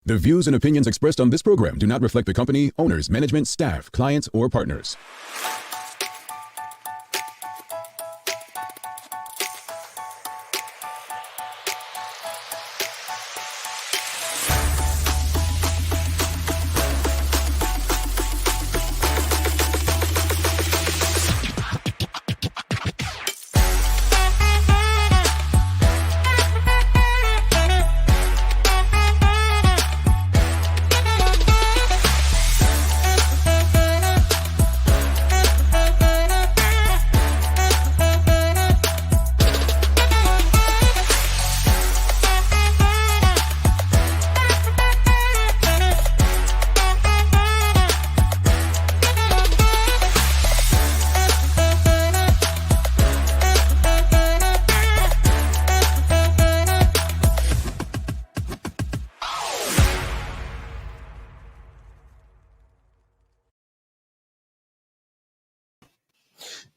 The views and opinions expressed on this program do not reflect the company, owners, management, staff, clients, or partners.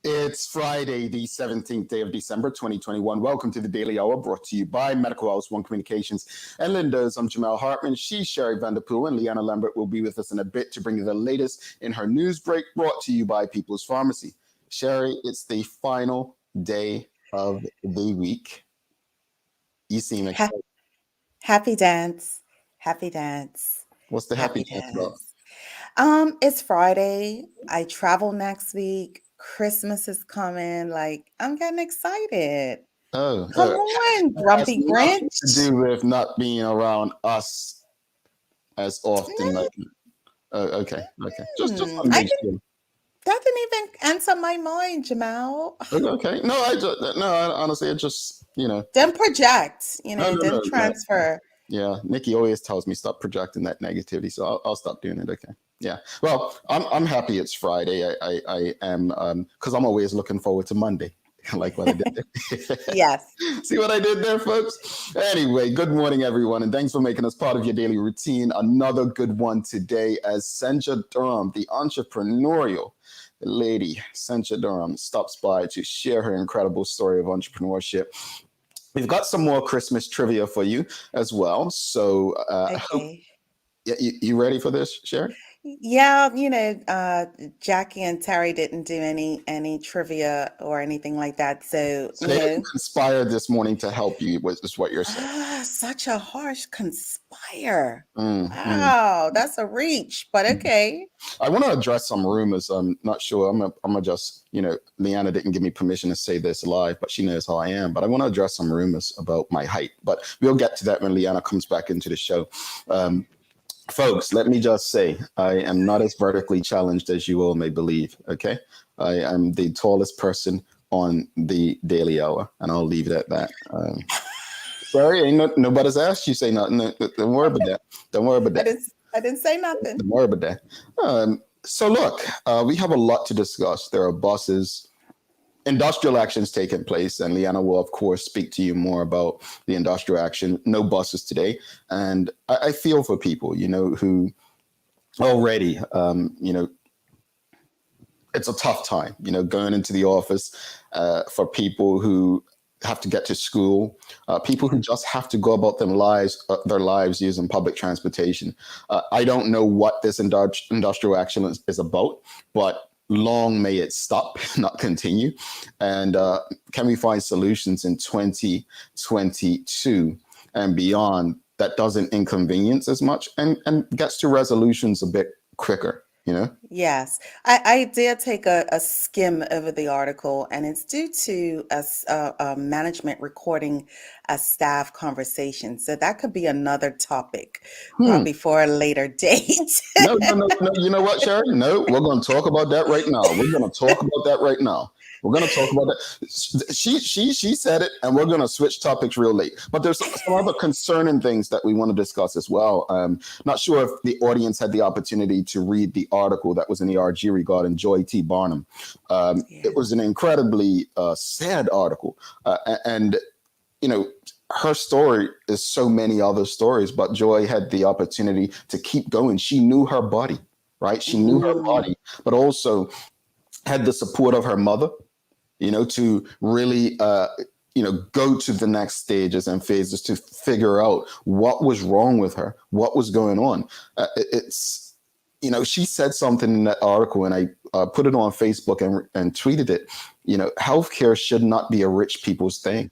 It's Friday, the 17th day of December, 2021. Welcome to the Daily Hour, brought to you by Medical House One Communications and Linda's. I'm Jamal Hartman. She's Sherry Vanderpool, and Leanna Lambert will be with us in a bit to bring you the latest in her news break, brought to you by People's Pharmacy. Sherry, it's the final day of the week. You seem excited. Happy dance. Happy dance. What's the happy dance about? It's Friday. I travel next week. Christmas is coming. I'm getting excited. Oh, Come on, Grumpy Grinch. To do with not being around us as often. Okay. Just that didn't even enter my mind, Jamal. Okay. No, honestly, it just, Didn't project, didn't transfer. Yeah, Nikki always tells me stop projecting that negativity, so I'll stop doing it. Okay. Yeah. Well, I'm happy it's Friday. I am, because I'm always looking forward to Monday. Like what I did there. Yes. See what I did there, folks? Anyway, good morning, everyone, and thanks for making us part of your daily routine. Another good one today as Sancha Durham, the entrepreneurial lady, Sancha Durham, stops by to share her incredible story of entrepreneurship. We've got some more Christmas trivia for you as well. So, Okay. You ready for this, Sherry? Yeah, Jackie and Terry didn't do any trivia or anything like that. So they conspired this morning to help you, is what you're saying. Such a harsh conspire. Wow, that's a reach, but okay. I want to address some rumors. I'm not sure. I'm gonna just, Leanna didn't give me permission to say this live, but she knows how I am. But I want to address some rumors about my height. But we'll get to that when Leanna comes back into the show. Folks, let me just say, I am not as vertically challenged as you all may believe, okay? I am the tallest person on the Daily Hour, and I'll leave it at that. Sorry, nobody's asked you say nothing. Don't worry about that. Don't worry about that. I didn't say nothing. Don't worry about that. So look, we have a lot to discuss. There are buses, industrial actions taking place, and Leanna will, of course, speak to you more about the industrial action. No buses today. And I feel for people, who already, it's a tough time, going into the office for people who have to get to school, people who just have to go about their lives using public transportation. I don't know what this industrial action is about, but long may it stop, not continue. And can we find solutions in 2022 and beyond that doesn't inconvenience as much and gets to resolutions a bit quicker, Yes, I did take a skim over the article, and it's due to a management recording a staff conversation. So that could be another topic, probably for a later date. No. You know what, Sherry? No, we're going to talk about that right now. We're going to talk about that right now. We're going to talk about that. She said it, and we're going to switch topics real late. But there's some other concerning things that we want to discuss as well. Not sure if the audience had the opportunity to read the article that was in the RG regarding Joy T. Barnum. It was an incredibly sad article. And her story is so many other stories, but Joy had the opportunity to keep going. She knew her body, right? She knew her body, but also had the support of her mother, to really go to the next stages and phases to figure out what was wrong with her, what was going on. She said something in that article, and I put it on Facebook and tweeted it. Healthcare should not be a rich people's thing.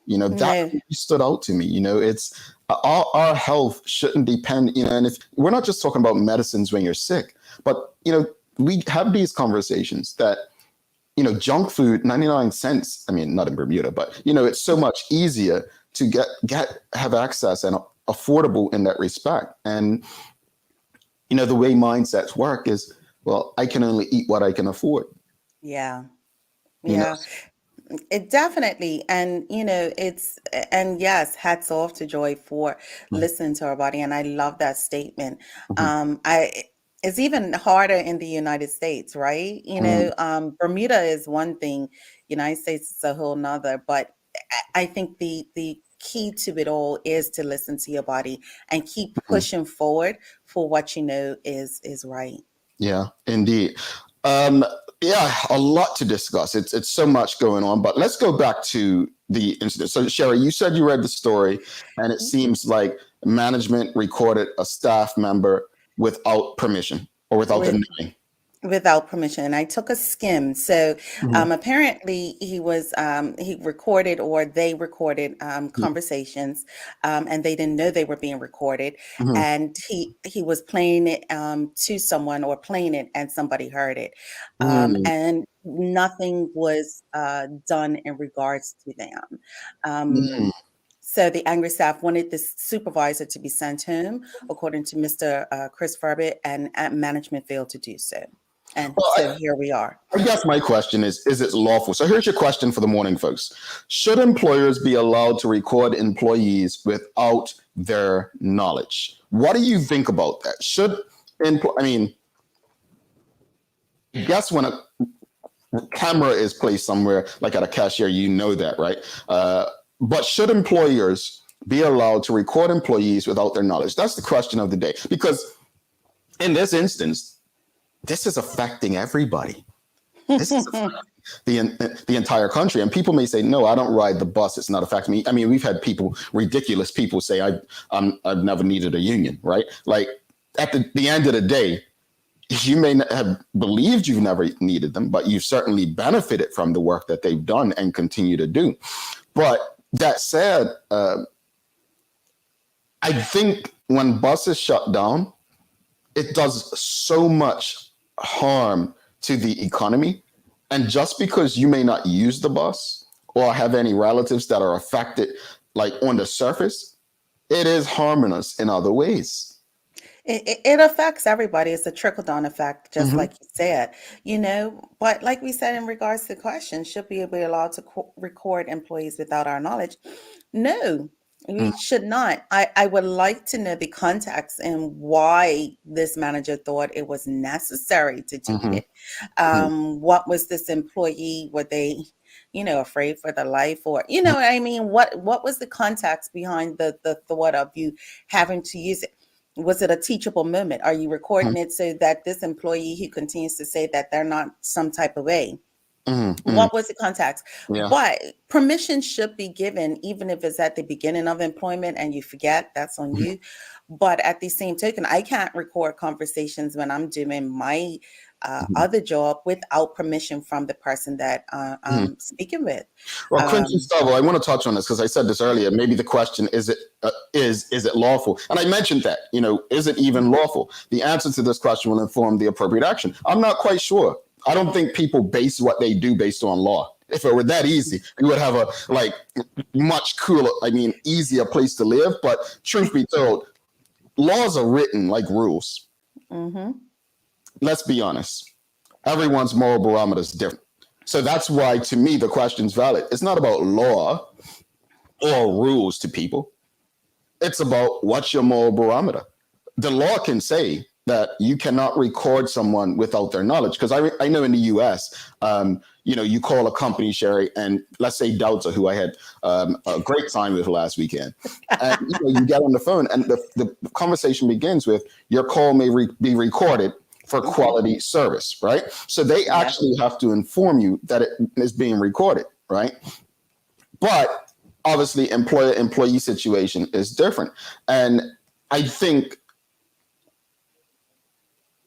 That No. really stood out to me. It's our health shouldn't depend, and if we're not just talking about medicines when you're sick, but, we have these conversations that, junk food, 99 cents, I mean, not in Bermuda, but, it's so much easier to have access and affordable in that respect. And, the way mindsets work is, well, I can only eat what I can afford. Yeah. You know? Yeah. It definitely, and and yes, hats off to Joy for listening to her body, and I love that statement. Mhm. It's even harder in the United States, right? Mhm. Bermuda is one thing, United States is a whole nother, but I think the key to it all is to listen to your body and keep Mhm. pushing forward for what is right. Yeah, indeed. Um, yeah, a lot to discuss. It's so much going on, but let's go back to the incident. So, Sherry, you said you read the story, and it seems like management recorded a staff member without permission or without With them knowing. Without permission. I took a skim. So Mhm. apparently he recorded, or they recorded conversations, and they didn't know they were being recorded. Mhm. And he was playing it to someone, or playing it, and somebody heard it. Mhm. And nothing was done in regards to them. Mhm. So the angry staff wanted the supervisor to be sent home, according to Mr. Chris Furbett, and management failed to do so. And Well, so here we are. I guess my question is it lawful? So here's your question for the morning, folks. Should employers be allowed to record employees without their knowledge? What do you think about that? Guess when a camera is placed somewhere, like at a cashier, that, right? But should employers be allowed to record employees without their knowledge? That's the question of the day. Because in this instance, this is affecting everybody. This is the entire country. And people may say, no, I don't ride the bus. It's not affecting me. I mean, we've had ridiculous people say, I've never needed a union, right? Like at the end of the day, you may not have believed you've never needed them, but you've certainly benefited from the work that they've done and continue to do. But that said, I think when buses shut down, it does so much harm to the economy. And just because you may not use the bus or have any relatives that are affected, like on the surface, it is harming us in other ways. It affects everybody. It's a trickle down effect, just Mm-hmm. like you said, But like we said in regards to the question, should we be allowed to record employees without our knowledge? No, we should not. I would like to know the context and why this manager thought it was necessary to do Mm-hmm. it. What was this employee? Were they, afraid for their life, or what I mean? What was the context behind the thought of you having to use it? Was it a teachable moment? Are you recording it so that this employee who continues to say that they're not some type of way? Mm-hmm. What was the context? Yeah. But permission should be given, even if it's at the beginning of employment and you forget, that's on you. But at the same token, I can't record conversations when I'm doing my Mm-hmm. other job without permission from the person that Mm-hmm. I'm speaking with. Well, Quincy Um, Stubble, I want to touch on this because I said this earlier. Maybe the question is it lawful? And I mentioned that, is it even lawful? The answer to this question will inform the appropriate action. I'm not quite sure. I don't think people base what they do based on law. If it were that easy, we would have a much cooler, easier place to live. But truth be told, laws are written like rules. mhm. Let's be honest. Everyone's moral barometer is different. So that's why, to me, the question's valid. It's not about law or rules to people. It's about what's your moral barometer. The law can say that you cannot record someone without their knowledge. Because I know in the US, you call a company, Sherry, and let's say Delta, who I had a great time with last weekend. And you get on the phone and the conversation begins with, your call may be recorded for quality service, right? So they Yeah. actually have to inform you that it is being recorded, right? But obviously, employer-employee situation is different. And I think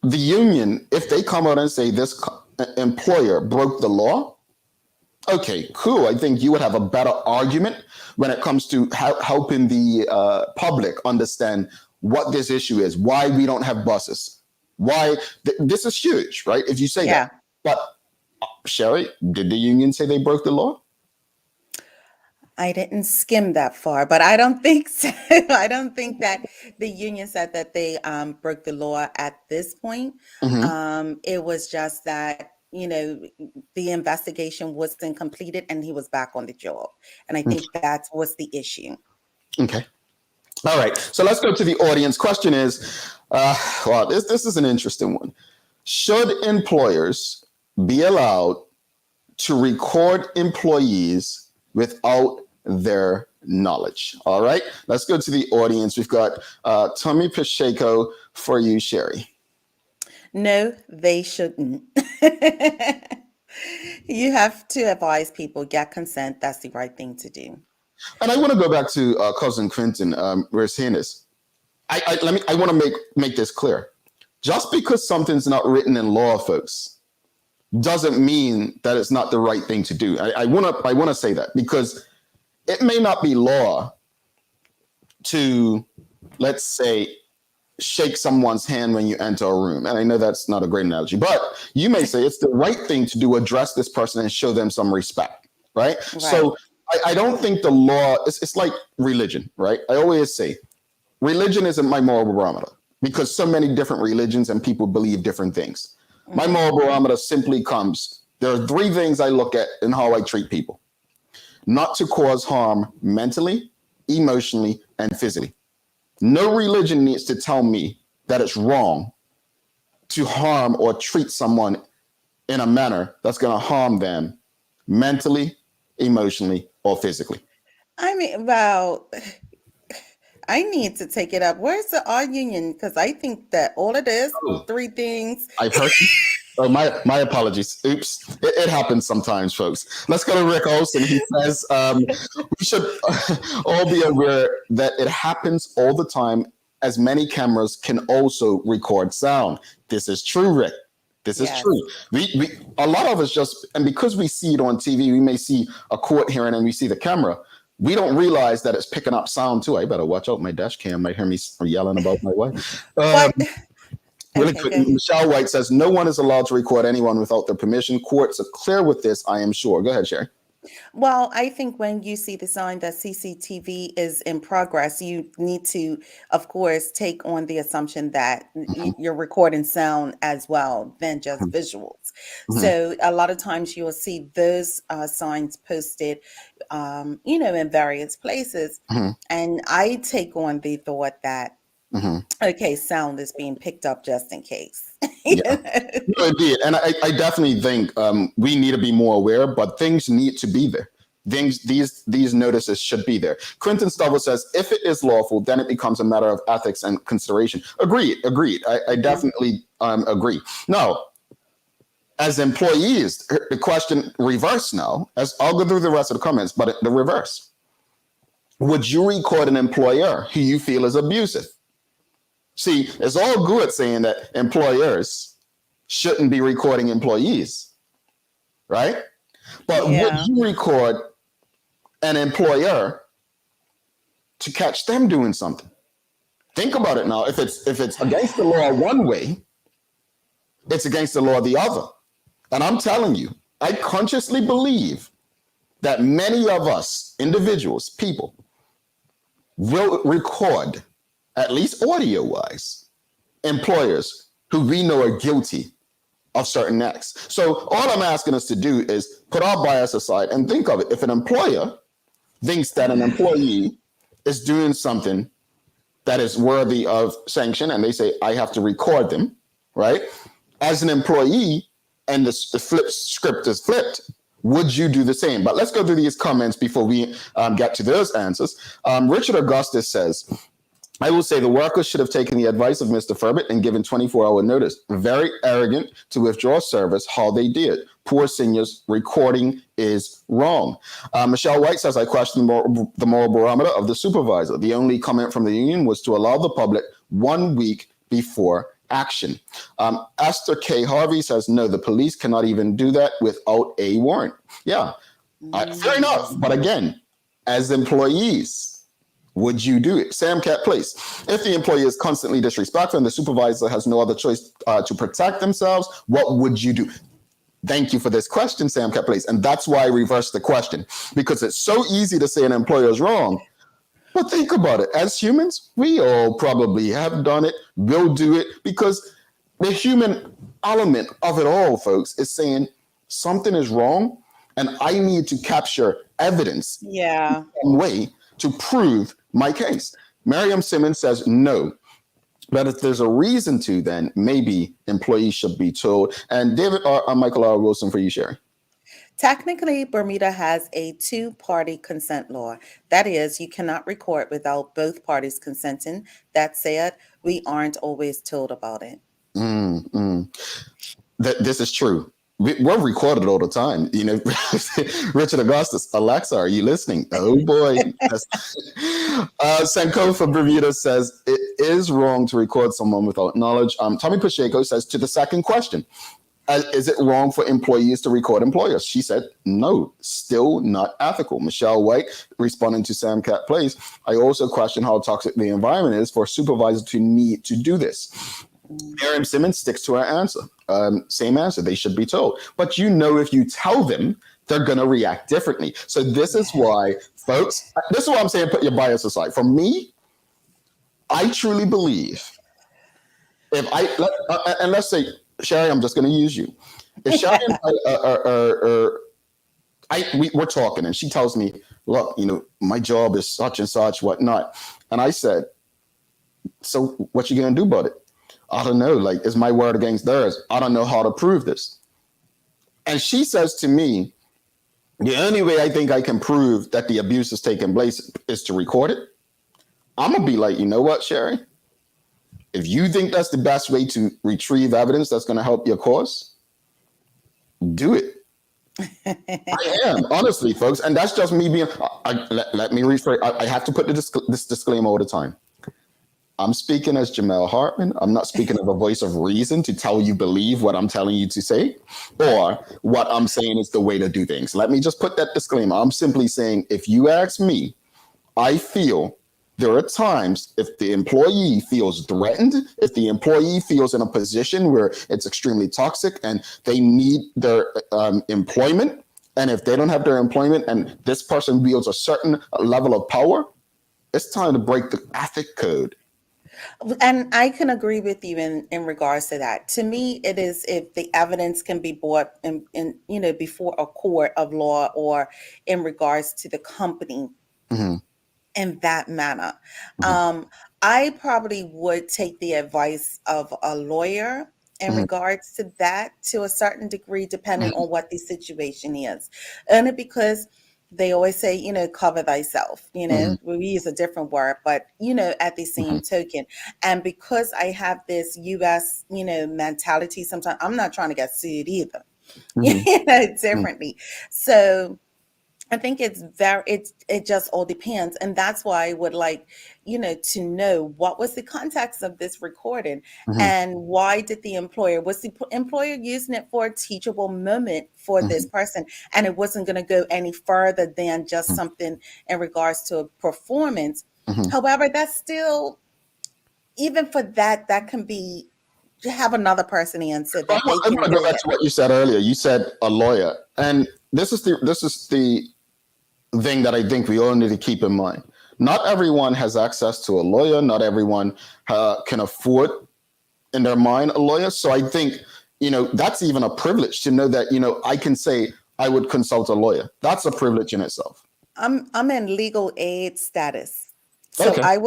the union, if they come out and say this employer broke the law, okay, cool. I think you would have a better argument when it comes to helping the public understand what this issue is, why we don't have buses, why this is huge, right? If you say that. But Sherry, did the union say they broke the law? I didn't skim that far, but I don't think so. I don't think that the union said that they broke the law at this point. It was just that, the investigation wasn't completed and he was back on the job. And I think that was the issue. Okay. All right. So let's go to the audience. Question is, this is an interesting one. Should employers be allowed to record employees without their knowledge? All right, let's go to the audience. We've got Tommy Pacheco for you, Sherry. No, they shouldn't. You have to advise people, get consent. That's the right thing to do. And I want to go back to cousin Quentin. We're saying this. I want to make this clear. Just because something's not written in law, folks, doesn't mean that it's not the right thing to do. I want to say that, because it may not be law to, let's say, shake someone's hand when you enter a room. And I know that's not a great analogy, but you may say it's the right thing to do, address this person and show them some respect, right? So I don't think the law, it's like religion, right? I always say religion isn't my moral barometer, because so many different religions and people believe different things. My moral barometer simply comes, there are three things I look at in how I treat people. Not to cause harm mentally, emotionally, and physically. No religion needs to tell me that it's wrong to harm or treat someone in a manner that's going to harm them mentally, emotionally, or physically. I mean, well, I need to take it up. Where's the our union? Because I think that all of this, three things. I've heard you. Oh, my apologies. Oops. It happens sometimes, folks. Let's go to Rick Olson. He says, we should all be aware that it happens all the time, as many cameras can also record sound. This is true, Rick. This is true. We a lot of us just, and because we see it on TV, we may see a court hearing and we see the camera. We don't realize that it's picking up sound too. I better watch out. My dash cam might hear me yelling about my wife. Really quick, Michelle White says, no one is allowed to record anyone without their permission. Courts are clear with this, I am sure. Go ahead, Sherry. Well, I think when you see the sign that CCTV is in progress, you need to, of course, take on the assumption that you're recording sound as well than just visuals. So a lot of times you'll see those signs posted, in various places. And I take on the thought that, okay, sound is being picked up just in case. No, indeed. And I definitely think we need to be more aware, but things need to be there. These notices should be there. Quentin Stubble says, if it is lawful, then it becomes a matter of ethics and consideration. Agreed. I definitely agree. Now, as employees, the question reverse now, as I'll go through the rest of the comments, but the reverse. Would you record an employer who you feel is abusive? See, it's all good saying that employers shouldn't be recording employees, right? But would you record an employer to catch them doing something? Think about it now. If it's against the law one way, it's against the law the other. And I'm telling you, I consciously believe that many of us, individuals, people, will record, at least audio-wise, employers who we know are guilty of certain acts. So all I'm asking us to do is put our bias aside and think of it. If an employer thinks that an employee is doing something that is worthy of sanction, and they say, I have to record them, right? As an employee, and the script is flipped, would you do the same? But let's go through these comments before we get to those answers. Richard Augustus says, I will say the workers should have taken the advice of Mr. Furbett and given 24-hour notice. Very arrogant to withdraw service, how they did. Poor seniors, recording is wrong. Michelle White says, I question the moral barometer of the supervisor. The only comment from the union was to allow the public 1 week before action. Esther K. Harvey says, no, the police cannot even do that without a warrant. Yeah, fair enough. But again, as employees, would you do it? Sam Cat Place. If the employee is constantly disrespectful and the supervisor has no other choice to protect themselves, what would you do? Thank you for this question, Sam Cat Place. And that's why I reversed the question, because it's so easy to say an employer is wrong. But think about it. As humans, we all probably have done it, will do it, because the human element of it all, folks, is saying something is wrong and I need to capture evidence in some way to prove my case. Miriam Simmons says no. But if there's a reason to, then maybe employees should be told. And David Michael R. Wilson for you, Sherry. Technically, Bermuda has a two-party consent law. That is, you cannot record without both parties consenting. That said, we aren't always told about it. This is true. We're recorded all the time. You know, Richard Augustus, Alexa, are you listening? Oh boy. Sankofa Bermuda says it is wrong to record someone without knowledge. Tommy Pacheco says to the second question, is it wrong for employees to record employers? She said, no, still not ethical. Michelle White responding to Sam Cat Place, I also question how toxic the environment is for supervisors to need to do this. Miriam Simmons sticks to her answer. Same answer. They should be told. But you know, if you tell them, they're going to react differently. So this is why, folks, this is why I'm saying put your bias aside. For me, I truly believe if and let's say, Sherry, I'm just going to use you. If Sherry and we're talking and she tells me, look, you know, my job is such and such, whatnot. And I said, so what you going to do about it? I don't know. Like, is my word against theirs? I don't know how to prove this. And she says to me, the only way I think I can prove that the abuse is taking place is to record it. I'm going to be like, you know what, Sherry? If you think that's the best way to retrieve evidence that's going to help your cause, do it. I am, honestly, folks. And that's just me being, let me rephrase. I have to put this disclaimer all the time. I'm speaking as Jamel Hartman. I'm not speaking of a voice of reason to tell you believe what I'm telling you to say, or what I'm saying is the way to do things. Let me just put that disclaimer. I'm simply saying, if you ask me, I feel there are times if the employee feels threatened, if the employee feels in a position where it's extremely toxic and they need their employment, and if they don't have their employment and this person wields a certain level of power, it's time to break the ethic code. And I can agree with you in regards to that. To me, it is if the evidence can be brought in before a court of law or in regards to the company in that manner. I probably would take the advice of a lawyer in regards to that to a certain degree, depending on what the situation is. Only because they always say, cover thyself, we use a different word, but, at the same token. And because I have this US, mentality, sometimes I'm not trying to get sued either, differently. So I think it just all depends. And that's why I would like, to know what was the context of this recording and why did was the employer using it for a teachable moment for this person? And it wasn't going to go any further than just something in regards to a performance. However, that's still, even for that can be, to have another person answer that. I want to go back to what you said earlier. You said a lawyer. And this is the thing that I think we all need to keep in mind. Not everyone has access to a lawyer. Not everyone can afford in their mind a lawyer. So I think, that's even a privilege to know that, I can say I would consult a lawyer. That's a privilege in itself. I'm in legal aid status. So okay. I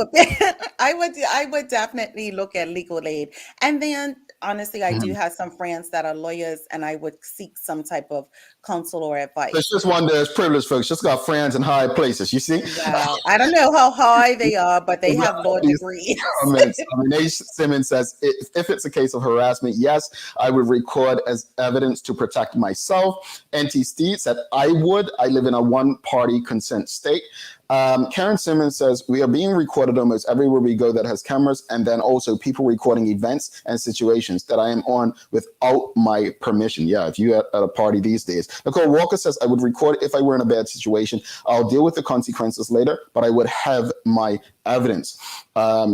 would definitely look at legal aid. And then honestly, I do have some friends that are lawyers and I would seek some type of counsel or advice. It's just one that's privileged folks. Just got friends in high places. You see? Wow. I don't know how high they are, but they have law degrees. Comments. Nate Simmons says, if it's a case of harassment, yes, I would record as evidence to protect myself. NT Steve said, I would. I live in a one-party consent state. Karen Simmons says, we are being recorded almost everywhere we go that has cameras, and then also people recording events and situations that I am on without my permission. Yeah, if you're at a party these days. Nicole Walker says, I would record if I were in a bad situation. I'll deal with the consequences later, but I would have my evidence.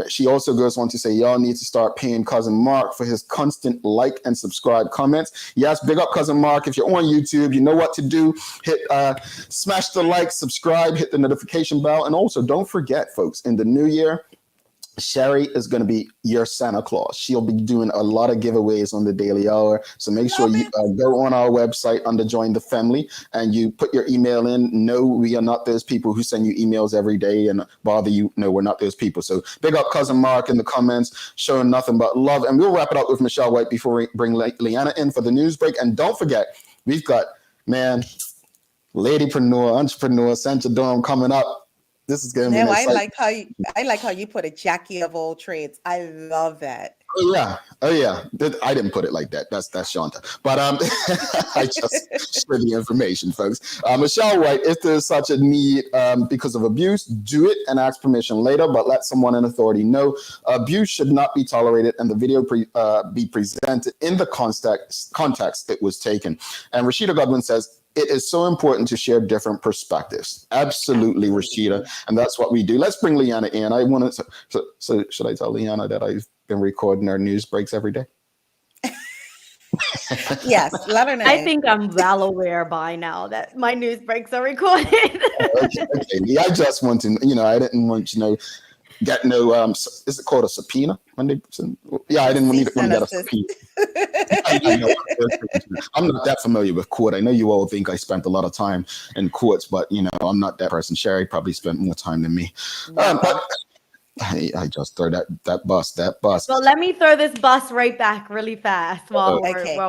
She also goes on to say, y'all need to start paying Cousin Mark for his constant like and subscribe comments. Yes, big up Cousin Mark. If you're on YouTube, you know what to do. Hit smash the like, subscribe, hit the notification bell. And also don't forget, folks, in the new year, Sherry is going to be your Santa Claus. She'll be doing a lot of giveaways on the Daily Hour. So make sure you go on our website under Join the Family and you put your email in. No, we are not those people who send you emails every day and bother you. No, we're not those people. So big up Cousin Mark in the comments, showing nothing but love. And we'll wrap it up with Michelle White before we bring Leanna in for the news break. And don't forget, we've got, ladypreneur, entrepreneur, Sancha Durham coming up. This is going to be I like how you put a Jackie of all trades. I love that. Oh yeah. I didn't put it like that. That's Shanta. But I just share the information, folks. Michelle White, if there's such a need because of abuse, do it and ask permission later, but let someone in authority know. Abuse should not be tolerated, and the video be presented in the context it was taken. And Rashida Godwin says, it is so important to share different perspectives. Absolutely, Rashida. And that's what we do. Let's bring Leanna in. I wanted to, so should I tell Leanna that I've been recording our news breaks every day? Yes, let her know. I think I'm well aware by now that my news breaks are recorded. Okay. Yeah, I just want to, I didn't want, get no, is it called a subpoena? I didn't want to get a subpoena. I'm not that familiar with court. I know you all think I spent a lot of time in courts, but, I'm not that person. Sherry probably spent more time than me. But I just throw that bus. Well, let me throw this bus right back really fast while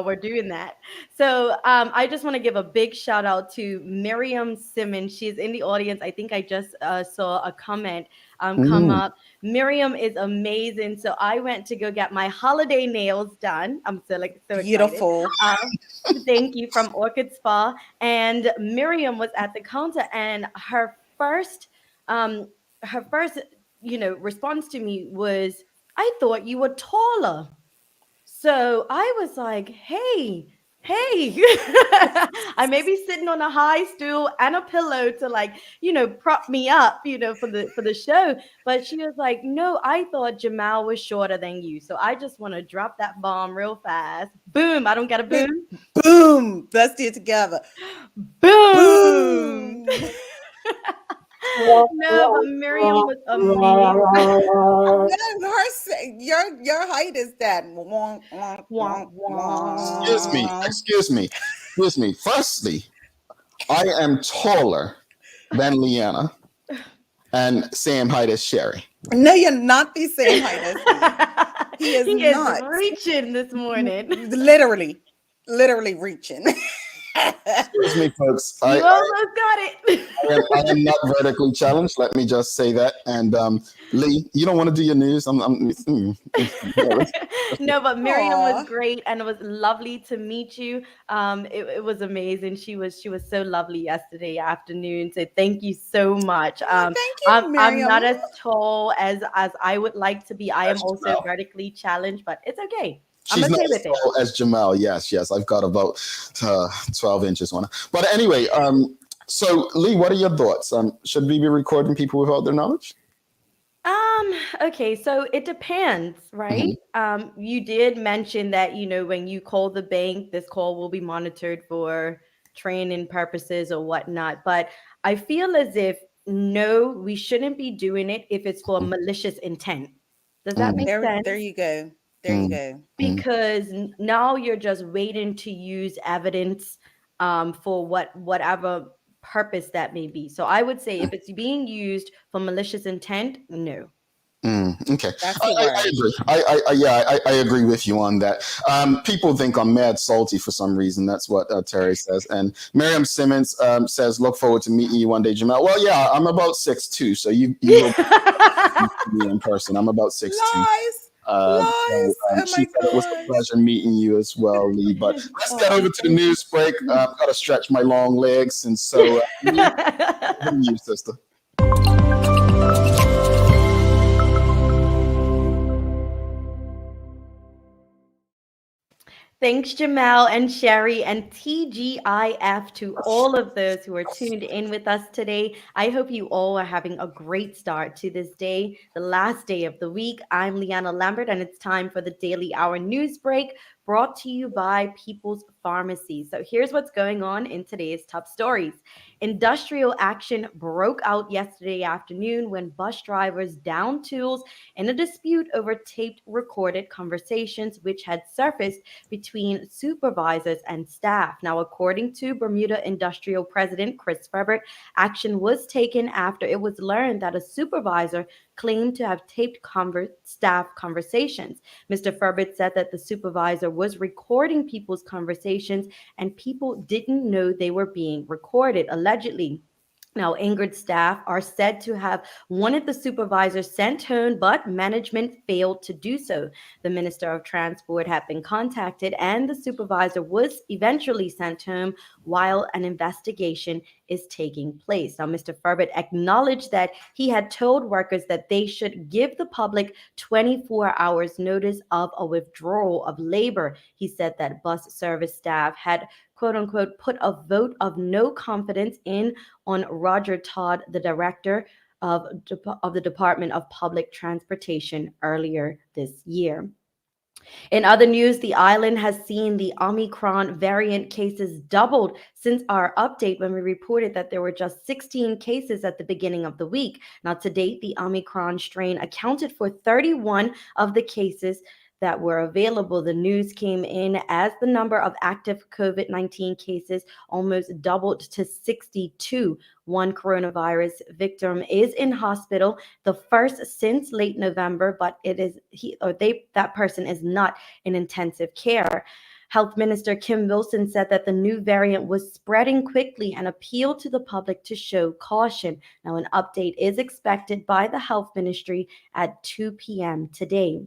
we're doing that. So I just want to give a big shout out to Miriam Simmons. She's in the audience. I think I just saw a comment come up. Miriam is amazing. So I went to go get my holiday nails done. I'm so beautiful. Thank you, from Orchid Spa. And Miriam was at the counter, and her first response to me was, I thought you were taller. So I was like, hey, I may be sitting on a high stool and a pillow to prop me up, for the show. But she was like, no, I thought Jamal was shorter than you. So I just want to drop that bomb real fast. Boom. I don't get a boom. Boom. Let's do it together. Boom. No, but Miriam was amazing. Your height is that. Excuse me. Firstly, I am taller than Leanna and same height as Sherry. No, you're not the same height as me. He is not reaching this morning. Literally reaching. Excuse me, folks. You almost got it. I am not vertically challenged. Let me just say that. And Lee, you don't want to do your news. No, but Miriam was great, and it was lovely to meet you. It was amazing. She was so lovely yesterday afternoon. So thank you so much. Thank you, Miriam. I'm not as tall as I would like to be. I am also vertically challenged, but it's okay. She's not as tall as Jamal. Yes. I've got about 12 inches on her. But anyway, so Lee, what are your thoughts? Should we be recording people without their knowledge? Okay, so it depends, right? Mm-hmm. You did mention that, when you call the bank, this call will be monitored for training purposes or whatnot. But I feel as if, no, we shouldn't be doing it if it's for malicious intent. Does that make sense? There you go. There you go. Because now you're just waiting to use evidence for whatever purpose that may be. So I would say if it's being used for malicious intent, no. Okay, That's I, the I, I word. agree. I agree with you on that. People think I'm mad salty for some reason. That's what Terry says. And Miriam Simmons says, "Look forward to meeting you one day, Jamal." Well, yeah, I'm about 6'2", so you will meet me in person. I'm about 6'2". Lies, So lies. Oh she my said it was a gosh. pleasure meeting you as well, Lee. But let's get Oh, over to the thank news break. I've got to stretch my long legs, and so Lee, over to you, sister. Thanks, Jamal and Sherry and TGIF to all of those who are tuned in with us today. I hope you all are having a great start to this day, the last day of the week. I'm Leanna Lambert, and it's time for the Daily Hour News Break brought to you by People's Pharmacy. So here's what's going on in today's top stories. Industrial action broke out yesterday afternoon when bus drivers downed tools in a dispute over taped recorded conversations which had surfaced between supervisors and staff. Now, according to Bermuda Industrial President Chris Ferbert, action was taken after it was learned that a supervisor claimed to have taped staff conversations. Mr. Ferbert said that the supervisor was recording people's conversations and people didn't know they were being recorded, allegedly. Now, angered staff are said to have wanted the supervisor sent home, but management failed to do so. The Minister of Transport had been contacted, and the supervisor was eventually sent home while an investigation is taking place. Now, Mr. Ferbert acknowledged that he had told workers that they should give the public 24 hours notice of a withdrawal of labor. He said that bus service staff had, quote unquote, put a vote of no confidence in on Roger Todd, the director of the Department of Public Transportation, earlier this year. In other news, the island has seen the Omicron variant cases doubled since our update when we reported that there were just 16 cases at the beginning of the week. Now, to date, the Omicron strain accounted for 31 of the cases that were available. The news came in as the number of active COVID-19 cases almost doubled to 62. One coronavirus victim is in hospital, the first since late November, but that person is not in intensive care. Health Minister Kim Wilson said that the new variant was spreading quickly and appealed to the public to show caution. Now, an update is expected by the Health Ministry at 2 p.m. today.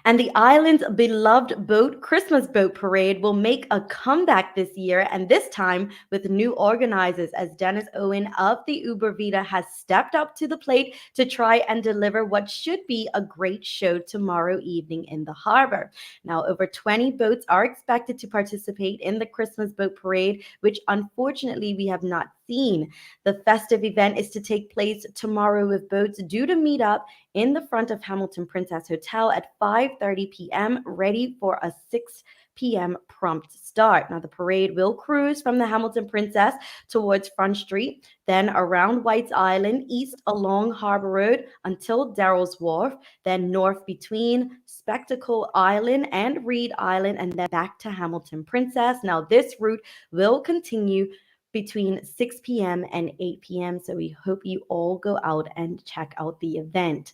And the island's beloved Christmas boat parade will make a comeback this year, and this time with new organizers, as Dennis Owen of the Uber Vita has stepped up to the plate to try and deliver what should be a great show tomorrow evening in the harbor. Now, over 20 boats are expected to participate in the Christmas boat parade, which unfortunately we have not seen. The festive event is to take place tomorrow, with boats due to meet up in the front of Hamilton Princess Hotel at 5:30 p.m., ready for a 6 p.m. prompt start. Now, the parade will cruise from the Hamilton Princess towards Front Street, then around White's Island, east along Harbor Road until Darrell's Wharf, then north between Spectacle Island and Reed Island, and then back to Hamilton Princess. Now, this route will continue between 6 p.m. and 8 p.m., so we hope you all go out and check out the event.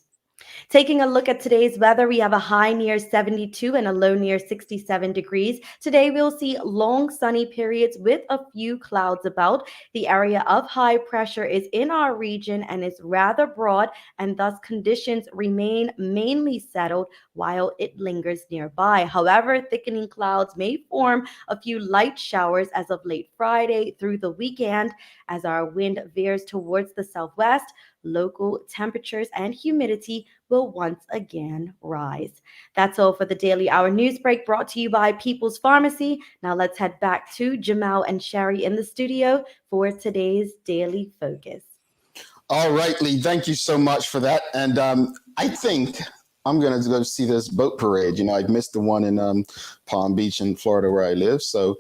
Taking a look at today's weather, we have a high near 72 and a low near 67 degrees. Today, we'll see long sunny periods with a few clouds about. The area of high pressure is in our region and is rather broad, and thus conditions remain mainly settled while it lingers nearby. However, thickening clouds may form a few light showers as of late Friday through the weekend. As our wind veers towards the southwest, local temperatures and humidity will once again rise. That's all for the Daily Hour News Break, brought to you by People's Pharmacy. Now let's head back to Jamal and Sherry in the studio for today's Daily Focus. All right, Lee, thank you so much for that. And I think I'm going to go see this boat parade. You know, I missed the one in Palm Beach in Florida where I live. So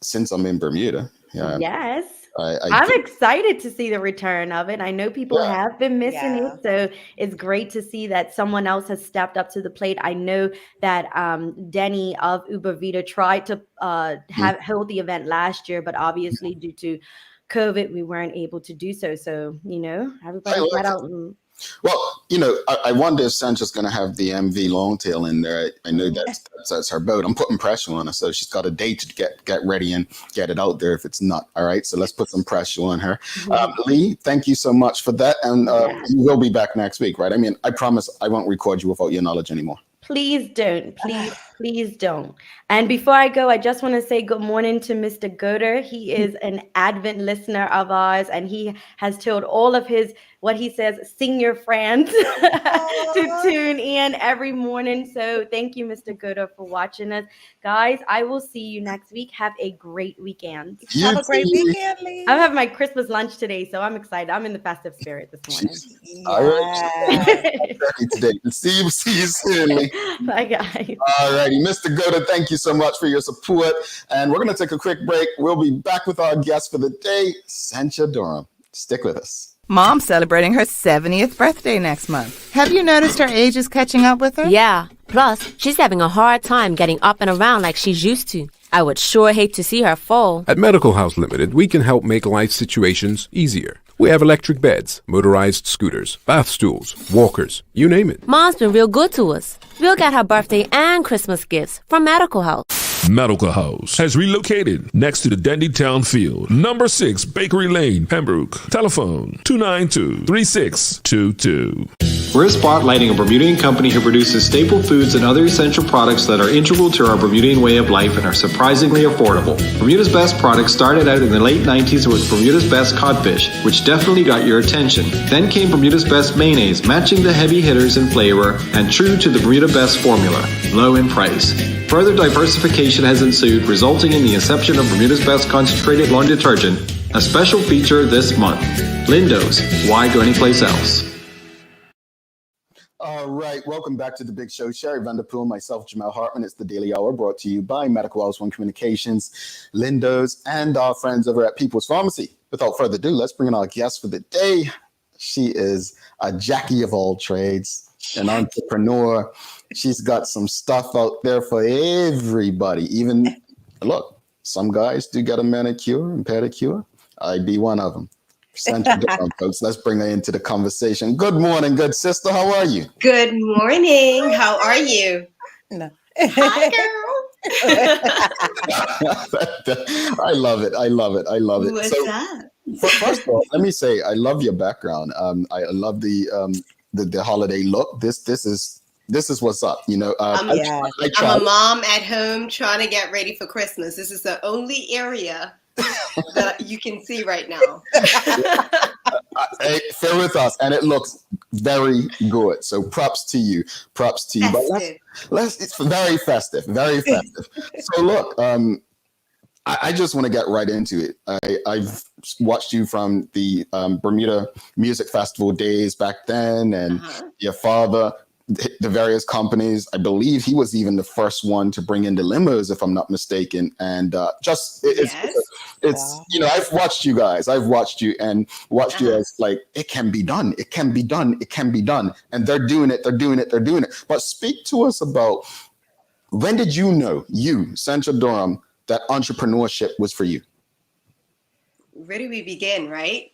since I'm in Bermuda, Yes. I'm I'm excited to see the return of it. I know people have been missing Yeah. it, so it's great to see that someone else has stepped up to the plate. I know that Denny of Uber Vita tried to hold the event last year, but obviously due to COVID, we weren't able to do so. So, you know, everybody got out and Well, I wonder if Sancha's going to have the MV long tail in there. I know that's her boat. I'm putting pressure on her, so she's got a day to get ready and get it out there if it's not. All right, so let's put some pressure on her. Lee, thank you so much for that. And you will be back next week, right? I mean, I promise I won't record you without your knowledge anymore. Please don't. Please don't. And before I go, I just want to say good morning to Mr. Goder. He is an Advent listener of ours, and he has told all of his, what he says, senior friends to tune in every morning. So thank you, Mr. Goder, for watching us. Guys, I will see you next week. Have a great weekend. Have a great weekend, Lee. I'm having my Christmas lunch today, so I'm excited. I'm in the festive spirit this morning. All right. Today. See you soon, Lee. Bye, guys. All righty. Mr. Goder, thank you so much for your support. And we're going to take a quick break. We'll be back with our guest for the day, Sancha Durham. Stick with us. Mom's celebrating her 70th birthday next month. Have you noticed her age is catching up with her? Yeah. Plus, she's having a hard time getting up and around like she's used to. I would sure hate to see her fall. At Medical House Limited, we can help make life situations easier. We have electric beds, motorized scooters, bath stools, walkers, you name it. Mom's been real good to us. We'll get her birthday and Christmas gifts from Medical House. Medical House has relocated next to the Dendy Town Field. Number 6 Bakery Lane, Pembroke. Telephone 292-3622. We're spotlighting a Bermudian company who produces staple foods and other essential products that are integral to our Bermudian way of life and are surprisingly affordable. Bermuda's Best products started out in the late 90s with Bermuda's Best Codfish, which definitely got your attention. Then came Bermuda's Best Mayonnaise, matching the heavy hitters in flavor and true to the Bermuda Best formula, low in price. Further diversification has ensued, resulting in the inception of Bermuda's Best Concentrated Laundry Detergent, a special feature this month. Lindo's, why go anyplace else? All right, welcome back to the Big Show. Sherry Vanderpool, myself, Jamel Hartman. It's the Daily Hour brought to you by Medical House One Communications, Lindo's, and our friends over at People's Pharmacy. Without further ado, let's bring in our guest for the day. She is a Jackie of all trades, an entrepreneur. She's got some stuff out there for everybody. Even, look, some guys do get a manicure and pedicure. I'd be one of them. Sancha Durham, folks. Let's bring her into the conversation. Good morning, good sister. How are you? Good morning. How are you? No. Hi, girl. I love it. I love it. I love it. What's up? First of all, let me say I love your background. I love the holiday look. This is what's up. I'm a mom at home trying to get ready for Christmas. This is the only area that you can see right now. Hey, fair with us, and it looks very good. So props to you. Props to you. Festive. But it's very festive. Very festive. So look, I just want to get right into it. I've watched you from the Bermuda Music Festival days back then, and your father, the various companies. I believe he was even the first one to bring in the limos, if I'm not mistaken. And I've watched you guys. I've watched you and watched you as like, it can be done. It can be done. It can be done. And they're doing it. They're doing it. They're doing it. But speak to us about, when did you know, Sancha Durham, that entrepreneurship was for you? Where do we begin, right?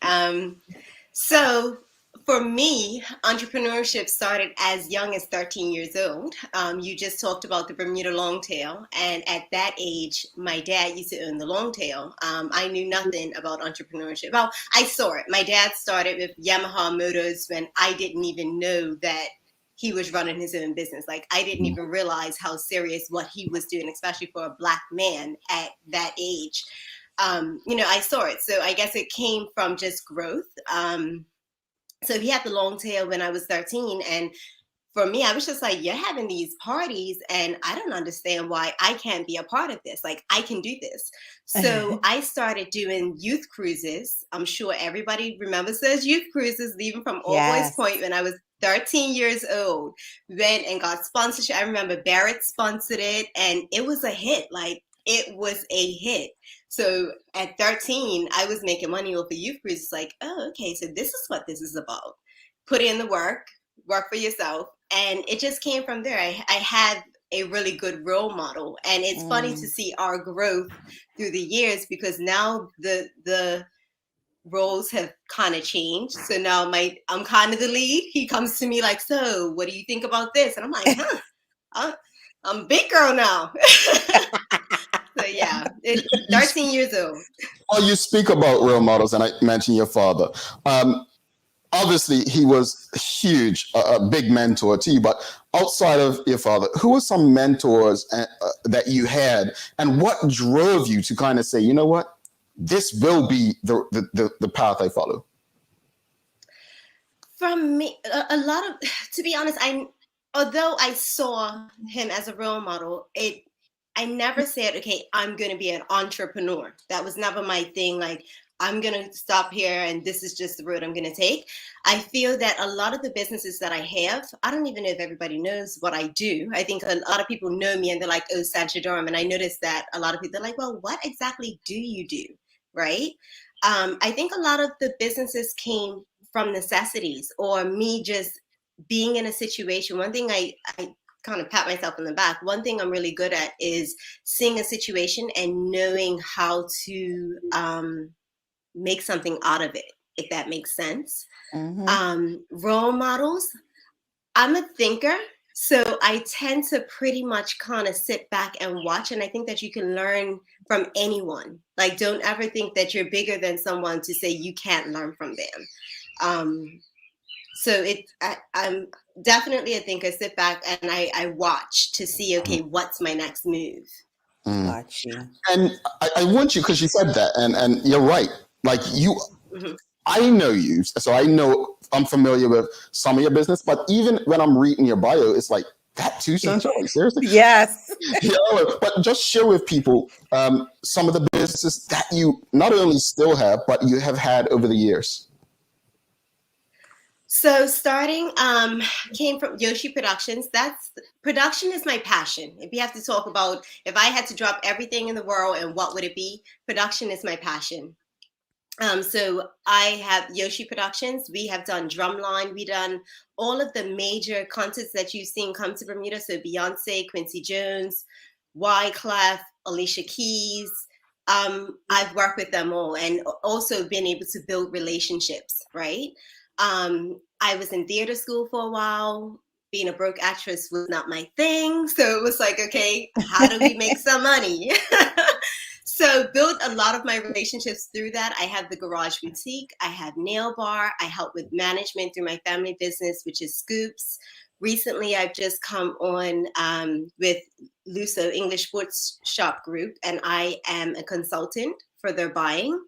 So for me, entrepreneurship started as young as 13 years old. You just talked about the Bermuda Longtail. And at that age, my dad used to own the Longtail. I knew nothing about entrepreneurship. Well, I saw it. My dad started with Yamaha Motors when I didn't even know that he was running his own business. Like, I didn't even realize how serious what he was doing, especially for a Black man at that age. I saw it. So I guess it came from just growth. So he had the Longtail when I was 13. And for me, I was just like, you're having these parties and I don't understand why I can't be a part of this. Like, I can do this. So I started doing youth cruises. I'm sure everybody remembers those youth cruises, leaving from All Boys Point when I was 13 years old. Went and got sponsorship. I remember Barrett sponsored it and it was a hit. Like, it was a hit. So at 13, I was making money off of youth cruises. Like, oh, okay, so this is what this is about. Put in the work for yourself. And it just came from there. I had a really good role model. And it's funny to see our growth through the years, because now the roles have kind of changed. So now I'm kind of the lead. He comes to me like, so what do you think about this? And I'm like, I'm a big girl now. So yeah, 13 years old. Well, you speak about role models, and I mentioned your father. Obviously, he was huge, a big mentor to you. But outside of your father, who were some mentors that you had, and what drove you to kind of say, you know what, this will be the path I follow? From me, a lot of, to be honest, although I saw him as a role model, I never said, okay, I'm going to be an entrepreneur. That was never my thing. Like, I'm going to stop here and this is just the road I'm going to take. I feel that a lot of the businesses that I have, I don't even know if everybody knows what I do. I think a lot of people know me and they're like, oh, Sancha Durham. And I noticed that a lot of people are like, well, what exactly do you do? Right? I think a lot of the businesses came from necessities or me just being in a situation. One thing I kind of pat myself on the back. One thing I'm really good at is seeing a situation and knowing how to make something out of it, if that makes sense. Role models, I'm a thinker, so I tend to pretty much kind of sit back and watch, and I think that you can learn from anyone. Like, don't ever think that you're bigger than someone to say you can't learn from them. So I'm definitely a thinker. Sit back and I watch to see, okay, what's my next move? Got you. And I want you, because you said that, and you're right. Like you, I know you, so I'm familiar with some of your business, but even when I'm reading your bio, it's like, that too, Sancha? Like, seriously? Yes. But just share with people some of the businesses that you not only still have, but you have had over the years. So starting came from Yoshi Productions. Production is my passion. If you have to talk about, if I had to drop everything in the world and what would it be, production is my passion. So I have Yoshi Productions. We have done Drumline. We done all of the major concerts that you've seen come to Bermuda. So Beyonce, Quincy Jones, Wyclef, Alicia Keys. I've worked with them all and also been able to build relationships, right? I was in theater school for a while. Being a broke actress was not my thing. So it was like, okay, how do we make some money? So built a lot of my relationships through that. I have the Garage Boutique. I have Nail Bar. I help with management through my family business, which is Scoops. Recently, I've just come on with Luso English Sports Shop Group, and I am a consultant for their buying.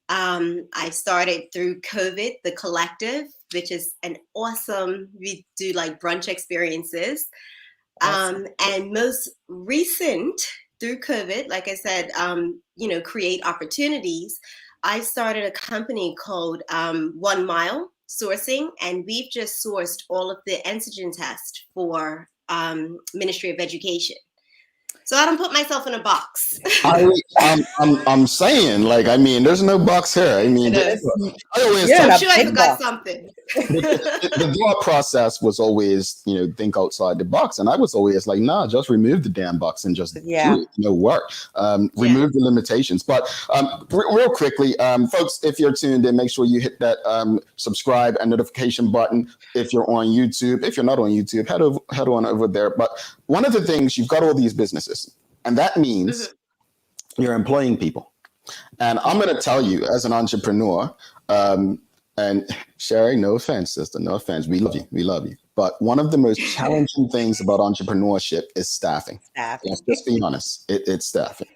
I started through COVID, The Collective, which is an awesome, we do like brunch experiences. Awesome. And most recent, through COVID, like I said, create opportunities. I started a company called 1 Mile Sourcing, and we've just sourced all of the antigen tests for Ministry of Education. So I don't put myself in a box. I'm saying, like, I mean, there's no box here. I mean, I'm sure I forgot something. The thought process was always, think outside the box. And I was always like, nah, just remove the damn box and just do it. Work. Remove the limitations. But real quickly, folks, if you're tuned in, make sure you hit that subscribe and notification button if you're on YouTube. If you're not on YouTube, head on over there. But one of the things, you've got all these businesses, and that means you're employing people. And I'm going to tell you, as an entrepreneur, and Sherry, no offense, sister, no offense. We love you. But one of the most challenging things about entrepreneurship is staffing. Let's just be honest. It's staffing.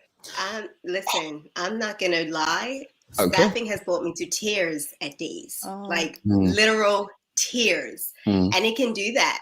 Listen, I'm not going to lie. Staffing has brought me to tears at days, like literal tears. And it can do that,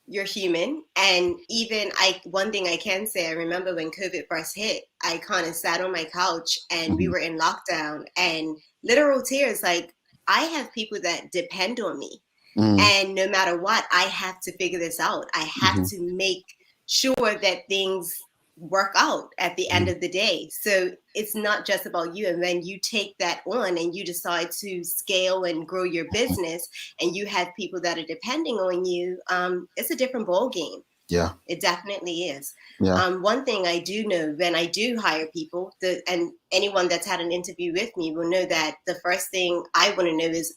you're human. And even one thing I can say, I remember when COVID first hit, I kind of sat on my couch and we were in lockdown and literal tears. Like, I have people that depend on me. And no matter what, I have to figure this out. I have to make sure that things work out at the end of the day. So it's not just about you. And when you take that on and you decide to scale and grow your business and you have people that are depending on you, it's a different ball game. Yeah. It definitely is. Yeah. One thing I do know when I do hire people, and anyone that's had an interview with me will know that the first thing I want to know is,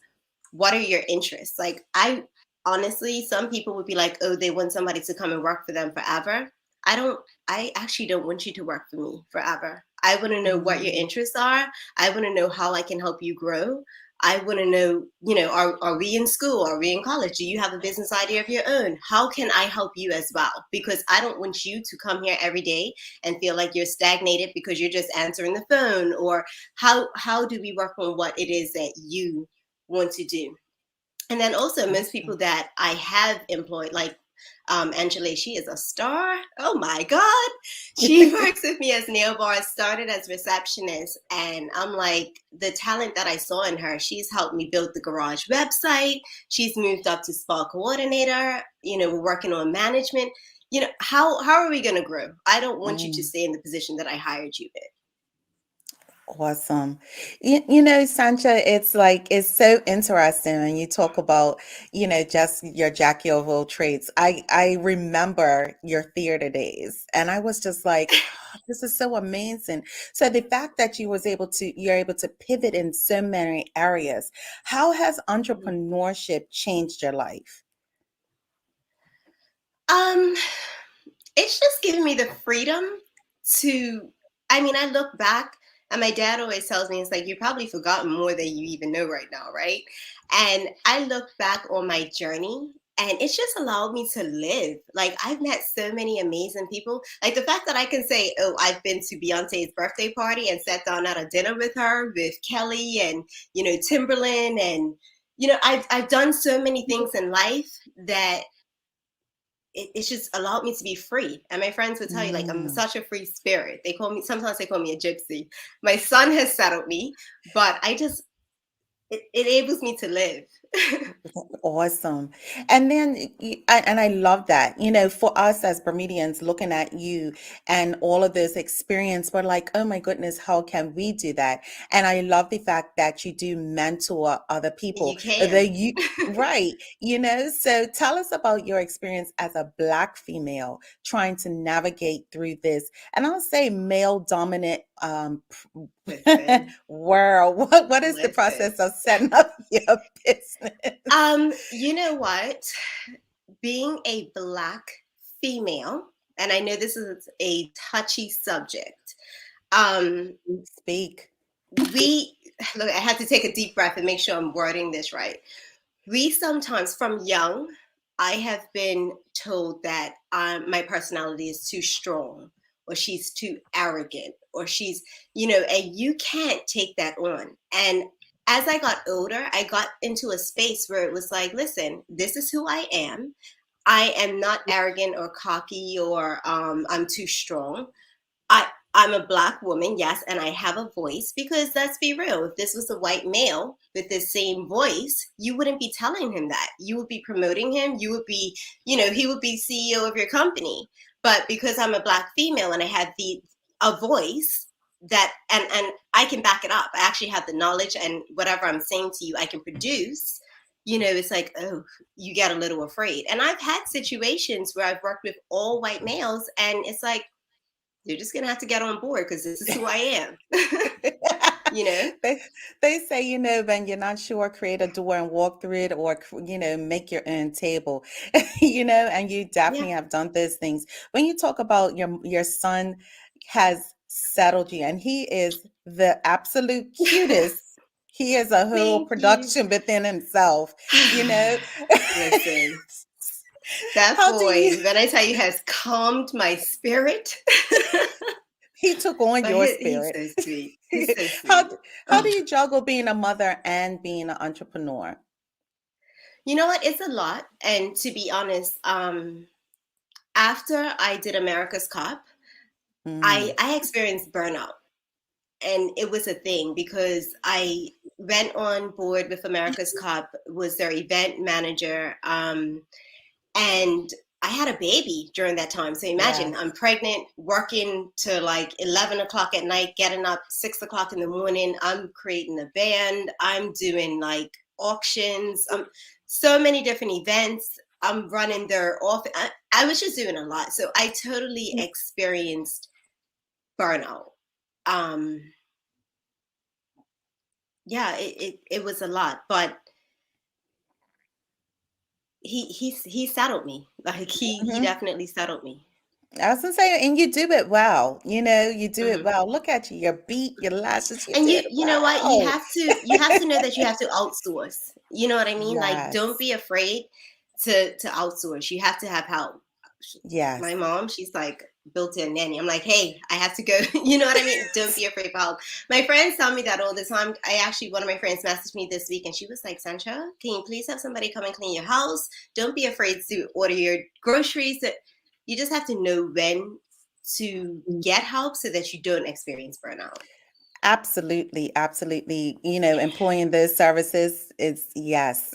what are your interests? Like, I honestly, some people would be like, oh, they want somebody to come and work for them forever. I actually don't want you to work for me forever. I want to know what your interests are. I want to know how I can help you grow. I want to know, are we in school? Are we in college? Do you have a business idea of your own? How can I help you as well? Because I don't want you to come here every day and feel like you're stagnated because you're just answering the phone. Or how do we work on what it is that you want to do? And then also most people that I have employed, like Angela, she is a star. Oh my God. She works with me as nail bar, started as receptionist. And I'm like, the talent that I saw in her, she's helped me build the garage website. She's moved up to spa coordinator. We're working on management. How are we going to grow? I don't want you to stay in the position that I hired you in. Awesome. Sancha, it's so interesting when you talk about, just your jack of all trades. I remember your theater days and I was just like, this is so amazing. So the fact that you're able to pivot in so many areas, how has entrepreneurship changed your life? It's just given me the freedom to, I look back, and my dad always tells me, it's like, you've probably forgotten more than you even know right now, right? And I look back on my journey, and it's just allowed me to live. Like, I've met so many amazing people. Like, the fact that I can say, oh, I've been to Beyonce's birthday party and sat down at a dinner with her, with Kelly and, Timberland. And, I've done so many things in life that it's just allowed me to be free. And my friends would tell you, like, I'm such a free spirit. Sometimes they call me a gypsy. My son has settled me, but it enables me to live. Awesome. And then, and I love that, for us as Bermudians looking at you and all of this experience, we're like, oh my goodness, how can we do that? And I love the fact that you do mentor other people. You can. Right. So tell us about your experience as a Black female trying to navigate through this, and I'll say male dominant world. What is the process of setting up your business? You know what? Being a Black female, and I know this is a touchy subject. Speak. Look, I have to take a deep breath and make sure I'm wording this right. We sometimes, from young, I have been told that my personality is too strong, or she's too arrogant, or she's, and you can't take that on. And as I got older, I got into a space where it was like, listen, this is who I am. I am not arrogant or cocky or I'm too strong. I'm a Black woman, yes, and I have a voice, because let's be real, if this was a white male with this same voice, you wouldn't be telling him that. You would be promoting him. You would be, he would be CEO of your company. But because I'm a Black female and I have a voice that, and I can back it up. I actually have the knowledge, and whatever I'm saying to you, I can produce. It's like, oh, you get a little afraid. And I've had situations where I've worked with all white males, and it's like, you're just going to have to get on board because this is who I am. They say, when you're not sure, create a door and walk through it, or, make your own table, and you definitely have done those things. When you talk about your son has settled you, and he is the absolute cutest. He is a whole production within himself, Listen. That boy, when I tell you, has calmed my spirit. He took on your spirit. He's so sweet. He's so sweet. How do you juggle being a mother and being an entrepreneur? You know what? It's a lot. And to be honest, after I did America's Cup, I experienced burnout. And it was a thing because I went on board with America's Cup, was their event manager, and I had a baby during that time. So imagine, I'm pregnant, working to like 11 o'clock at night, getting up 6 o'clock in the morning. I'm creating a band. I'm doing like auctions, so many different events. I'm running their office. I was just doing a lot. So I totally experienced burnout. Yeah, it was a lot, but he settled me. Like he definitely settled me. I was gonna say, and you do it well. You do it well. Look at you, your beat, your lashes. You And did you know what? You well. have to know that you have to outsource. You know what I mean? Like, don't Yes. be afraid to outsource. You have to have help. Yes. My mom, she's like built-in nanny. I'm like, hey, I have to go. You know what I mean? Don't be afraid of help. My friends tell me that all the time. One of my friends messaged me this week and she was like, Sancha, can you please have somebody come and clean your house? Don't be afraid to order your groceries. You just have to know when to get help so that you don't experience burnout. Absolutely, absolutely. Employing those services is yes.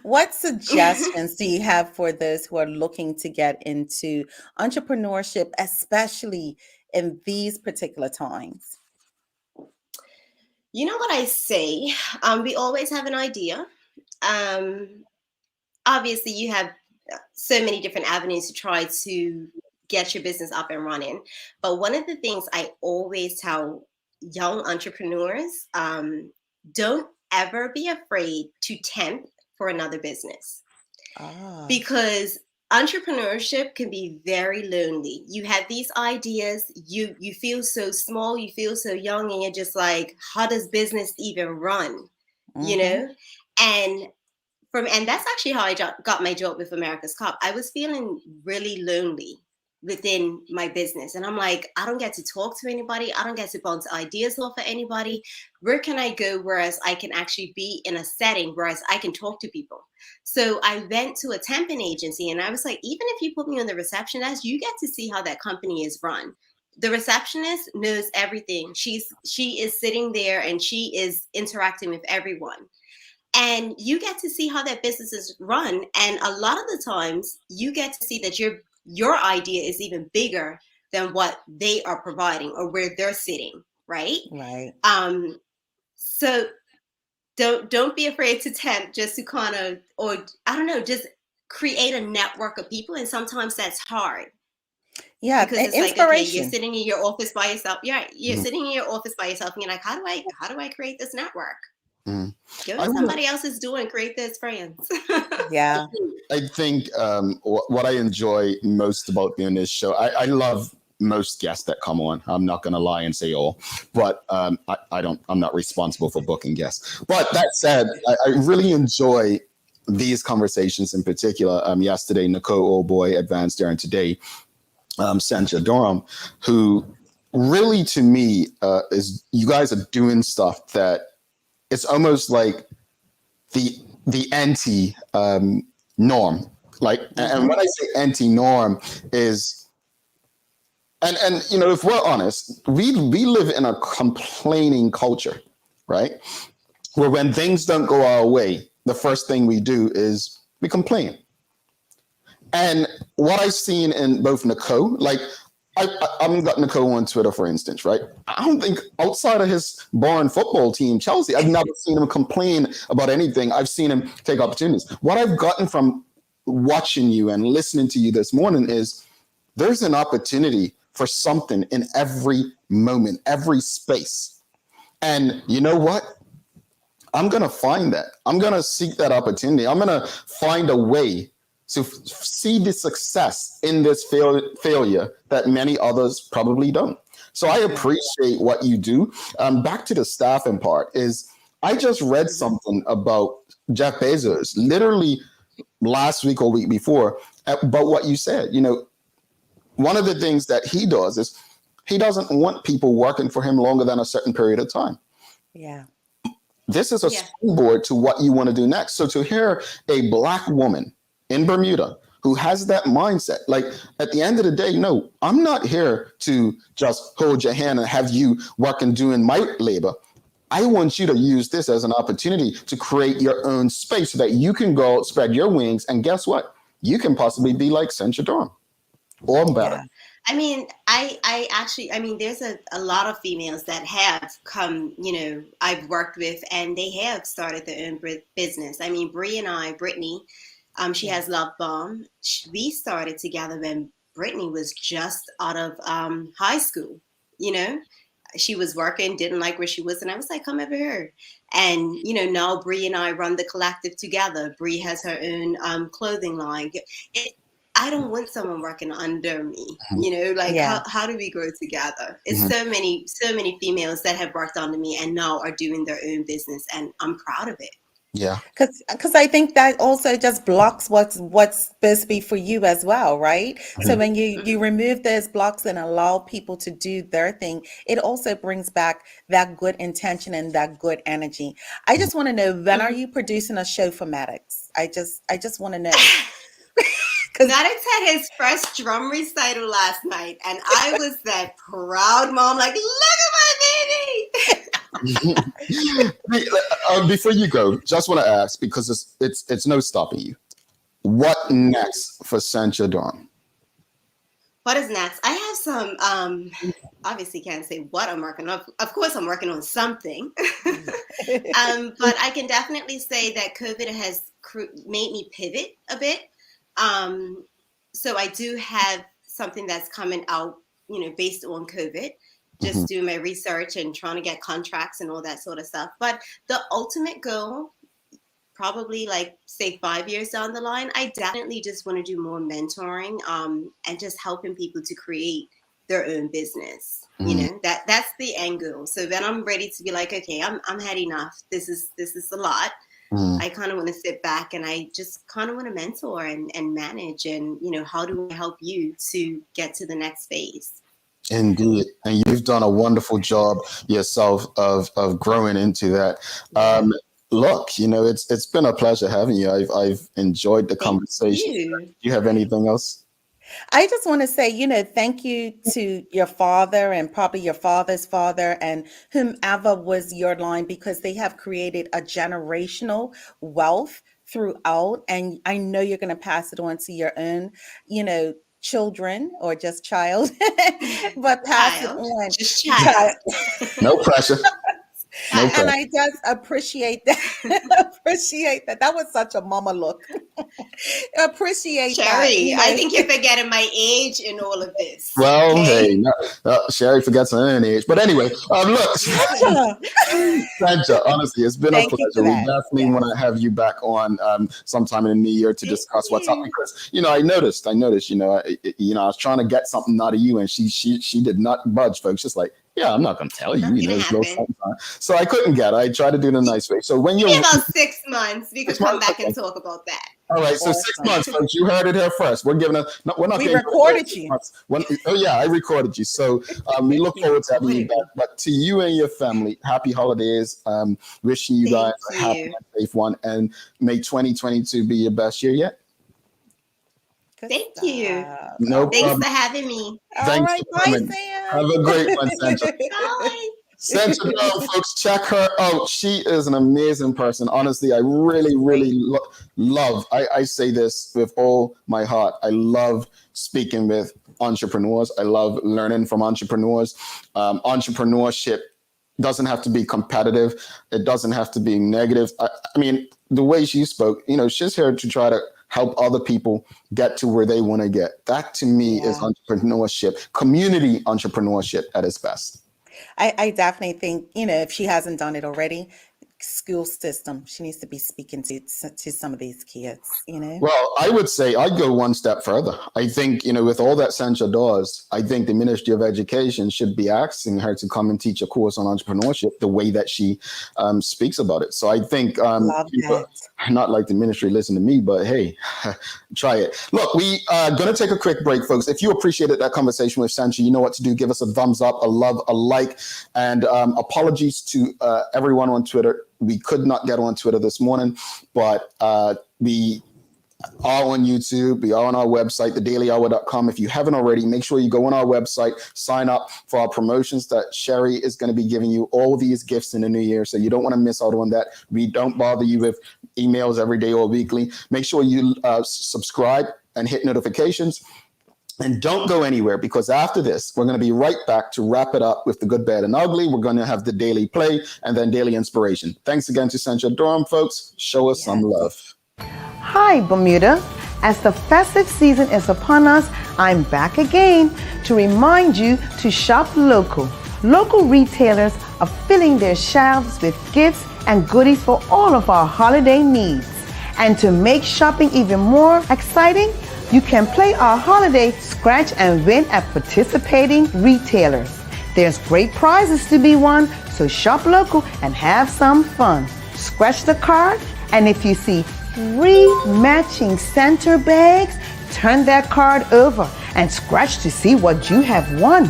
What suggestions do you have for those who are looking to get into entrepreneurship, especially in these particular times? You know what I say? We always have an idea. Obviously, you have so many different avenues to try to get your business up and running. But one of the things I always tell young entrepreneurs, don't ever be afraid to tempt for another business. Because entrepreneurship can be very lonely. You have these ideas, you feel so small, you feel so young, and you're just like, how does business even run? You know? And that's actually how I got my job with America's Cup. I was feeling really lonely within my business. And I'm like, I don't get to talk to anybody. I don't get to bounce ideas off of anybody. Where can I go whereas I can actually be in a setting whereas I can talk to people? So I went to a temping agency and I was like, even if you put me on the reception desk, you get to see how that company is run. The receptionist knows everything. She is sitting there and she is interacting with everyone. And you get to see how that business is run. And a lot of the times you get to see that your idea is even bigger than what they are providing or where they're sitting, right? Right. So don't be afraid to tempt just to kind of, or I don't know, just create a network of people. And sometimes that's hard. Yeah, Because it's like, okay, you're sitting in your office by yourself. Yeah, you're sitting in your office by yourself and you're like, how do I create this network? Go to somebody else is doing, create those friends. Yeah. I think what I enjoy most about doing this show, I love most guests that come on. I'm not going to lie and say all, but I'm not responsible for booking guests. But that said, I really enjoy these conversations in particular. Yesterday, Nicole Oldboy advanced there, and today, Sancha Durham, who really to me is, you guys are doing stuff that it's almost like the anti norm. Like, and when I say anti norm is, and if we're honest, we live in a complaining culture, right? Where when things don't go our way, the first thing we do is we complain. And what I've seen in both Nicole, like I've got Nicole on Twitter, for instance, right? I don't think outside of his barn football team, Chelsea, I've never seen him complain about anything. I've seen him take opportunities. What I've gotten from watching you and listening to you this morning is there's an opportunity for something in every moment, every space. And you know what? I'm going to find that. I'm going to seek that opportunity. I'm going to find a way to see the success in this failure that many others probably don't. So I appreciate what you do. Back to the staffing part is, I just read something about Jeff Bezos, literally last week or week before, about what you said. One of the things that he does is he doesn't want people working for him longer than a certain period of time. Yeah. This is a springboard to what you want to do next. So to hear a Black woman in Bermuda who has that mindset, like at the end of the day, no, I'm not here to just hold your hand and have you work and doing my labor. I want you to use this as an opportunity to create your own space so that you can go spread your wings. And guess what? You can possibly be like Sancha Durham or better. Yeah. I mean, I actually, there's a lot of females that have come, I've worked with, and they have started their own business. I mean, Brittany, She has Love Bomb. We started together when Brittany was just out of high school. You know, she was working, didn't like where she was, and I was like, come over here. And now Bree and I run the collective together. Bree has her own clothing line. I don't want someone working under me. How do we grow together? It's so many females that have worked under me and now are doing their own business, and I'm proud of it. Yeah. Because I think that also just blocks what's supposed to be for you as well, right? So when you remove those blocks and allow people to do their thing, it also brings back that good intention and that good energy. I just want to know, when are you producing a show for Maddox? I just want to know. Maddox had his first drum recital last night, and I was that proud mom, like, look at my baby. Before you go, just want to ask, because it's no stopping you. What next for Sancha Durham? What is next? I have some, obviously can't say what I'm working on. Of course, I'm working on something. But I can definitely say that COVID has made me pivot a bit. So I do have something that's coming out, based on COVID, just doing my research and trying to get contracts and all that sort of stuff. But the ultimate goal, probably say 5 years down the line, I definitely just want to do more mentoring, and just helping people to create their own business. That's the end goal. So then I'm ready to be like, okay, I'm had enough. This is a lot. I kind of want to sit back and I just kind of want to mentor and manage, and how do I help you to get to the next phase? Indeed, and you've done a wonderful job yourself of growing into that. Look, it's been a pleasure having you. I've enjoyed the conversation. Do you have anything else? I just want to say, thank you to your father and probably your father's father and whomever was your line, because they have created a generational wealth throughout. And I know you're going to pass it on to your own, children, or just child, but pass it on. Just child. No pressure. And I just appreciate that. Appreciate that. That was such a mama look. Appreciate Sherry, that. I think you're forgetting my age in all of this. Well, hey, Sherry forgets her own age. But anyway, look, Sancha, honestly, it's been a pleasure. We definitely want to have you back on sometime in the new year to discuss what's up. Because I noticed. I was trying to get something out of you, and she did not budge, folks. Just like, yeah, I'm not going to tell you. So I couldn't get it. I tried to do it in a nice way. So when you're about 6 months, we could come back and talk about that. All right, so 6 months, folks. You heard it here first. We're giving we recorded you. I recorded you. So we look forward to having you back. But to you and your family, happy holidays. Wishing you guys a happy and safe one, and may 2022 be your best year yet. Thank you. No Thanks problem. for having me. All right, bye, Sam. Have a great one, Sancha. Bye. Sancha Durham, folks, check her out. She is an amazing person. Honestly, I really, really love. I say this with all my heart. I love speaking with entrepreneurs. I love learning from entrepreneurs. Entrepreneurship doesn't have to be competitive. It doesn't have to be negative. I mean, the way she spoke, she's here to try to help other people get to where they want to get. That to me is entrepreneurship, community entrepreneurship at its best. I definitely think, if she hasn't done it already, school system, she needs to be speaking to some of these kids, Well, I would say I'd go one step further. I think, with all that Sancha does, I think the Ministry of Education should be asking her to come and teach a course on entrepreneurship the way that she speaks about it. So I think people, not like the ministry listen to me, but hey, try it. Look, we are going to take a quick break, folks. If you appreciated that conversation with Sancha, you know what to do. Give us a thumbs up, a love, a like, and apologies to everyone on Twitter. We could not get on Twitter this morning, but we are on YouTube. We are on our website, thedailyhour.com. If you haven't already, make sure you go on our website, sign up for our promotions that Sherry is going to be giving you all these gifts in the new year. So you don't want to miss out on that. We don't bother you with emails every day or weekly. Make sure you subscribe and hit notifications. And don't go anywhere, because after this, we're going to be right back to wrap it up with the good, bad, and ugly. We're going to have the daily play and then daily inspiration. Thanks again to Sancha Durham, folks. Show us some love. Hi, Bermuda. As the festive season is upon us, I'm back again to remind you to shop local. Local retailers are filling their shelves with gifts and goodies for all of our holiday needs. And to make shopping even more exciting, you can play our holiday scratch and win at participating retailers. There's great prizes to be won, so shop local and have some fun. Scratch the card, and if you see 3 matching center bags, turn that card over and scratch to see what you have won.